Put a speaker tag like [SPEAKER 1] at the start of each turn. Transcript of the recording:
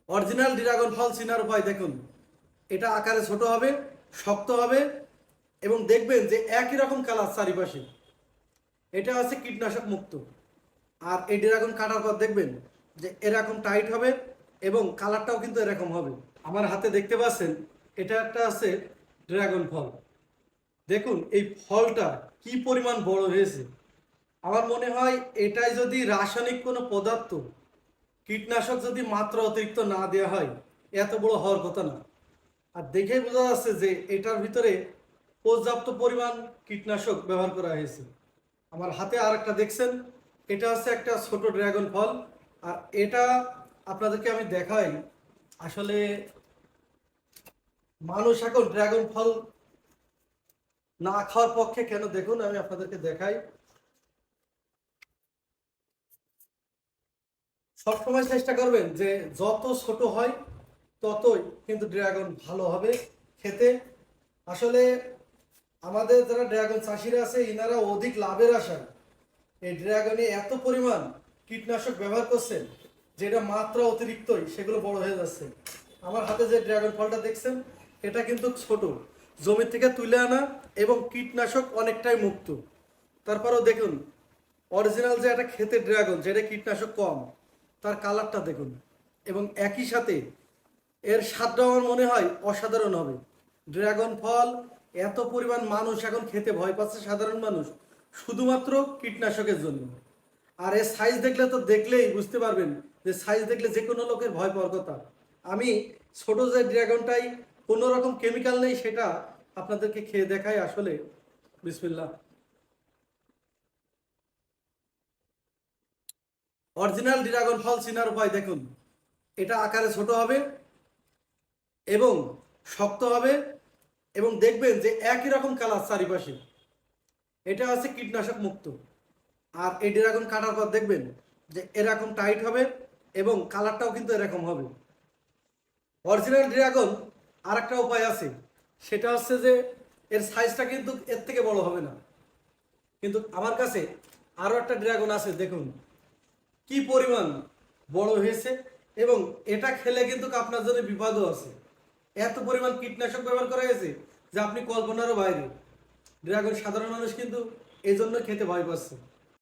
[SPEAKER 1] Original dragon ফল চিনার উপায় দেখুন। এটা আকারে ছোট হবে, শক্ত হবে এবং দেখবেন যে একই রকম কালার চারিপাশে। এটা আছে কীটনাশক মুক্ত। আর এই ড্রাগন কাটার পর দেখবেন যে এরকম টাইট হবে এবং কালারটাও কিন্তু এরকম হবে। আমার হাতে দেখতে পাচ্ছেন এটা একটা আছে ড্রাগন ফল। দেখুন এই ফলটা কি পরিমাণ বড় হয়েছে। আমার মনে হয় এটাই যদি রাসায়নিক কোনো পদার্থ, কীটনাশক যদি মাত্রা অতিরিক্ত না দেওয়া হয়, এত বড় হওয়ার কথা না। আর দেখেই বোঝা যাচ্ছে যে এটার ভিতরে পর্যাপ্ত পরিমাণ কীটনাশক ব্যবহার করা হয়েছে। আমার হাতে আর একটা দেখছেন, এটা হচ্ছে একটা ছোট ড্রাগন ফল। আর এটা আপনাদেরকে আমি দেখাই। আসলে মানুষ এখন ড্রাগন ফল না খাওয়ার পক্ষে কেন, দেখুন আমি আপনাদেরকে দেখাই। সবসময় চেষ্টা করবেন যে যত ছোট হয় ততই কিন্তু ড্রাগন ভালো হবে খেতে। আসলে আমাদের যারা ড্রাগন চাষিরা আছে ইনারা অধিক লাভের আশায় এই ড্রাগনে এত পরিমাণ কীটনাশক ব্যবহার করছেন যেটা মাত্রা অতিরিক্তই সেগুলো বড় হয়ে যাচ্ছে। আমার হাতে যে ড্রাগন ফলটা দেখছেন এটা কিন্তু ছোট, জমি থেকে তুলে আনা এবং কীটনাশক অনেকটাই মুক্ত। তারপরেও দেখুন অরিজিনাল যে একটা খেতে ড্রাগন যেটা কীটনাশক কম, তার কালারটা দেখুন এবং একই সাথে এর স্বাদটা আমার মনে হয় অসাধারণ হবে। ড্রাগন ফল এত পরিমাণ মানুষ এখন খেতে ভয় পাচ্ছে, সাধারণ মানুষ, শুধুমাত্র কীটনাশকের জন্য। আর এর সাইজ দেখলে তো দেখলেই বুঝতে পারবেন যে সাইজ দেখলে যে কোনো লোকের ভয় পাওয়ার কথা। আমি ছোট যে ড্রাগনটাই কোনো রকম কেমিক্যাল নেই সেটা আপনাদেরকে খেয়ে দেখাই। আসলে বিসমিল্লাহ। অরিজিনাল ড্রাগন ফল চিনার উপায় দেখুন। এটা আকারে ছোট হবে এবং শক্ত হবে এবং দেখবেন যে একই রকম কালার চারিপাশে। এটা আছে কীটনাশক মুক্ত। আর এই ড্রাগন কাটার পর দেখবেন যে এরকম টাইট হবে এবং কালারটাও কিন্তু এরকম হবে। অরিজিনাল ড্রাগন আর একটা উপায় আছে, সেটা হচ্ছে যে এর সাইজটা কিন্তু এর থেকে বড় হবে না। কিন্তু আমার কাছে আরও একটা ড্রাগন আছে, দেখুন কি পরিমাণ বড় হয়েছে এবং এটা খেলে কিন্তু আপনার জন্য বিপদও আছে। এত পরিমাণ কীটনাশক ব্যবহার করা হয়েছে যে আপনি কল্পনারও বাইরে। ড্রাগন সাধারণ মানুষ কিন্তু এই জন্য খেতে ভয় পাচ্ছে।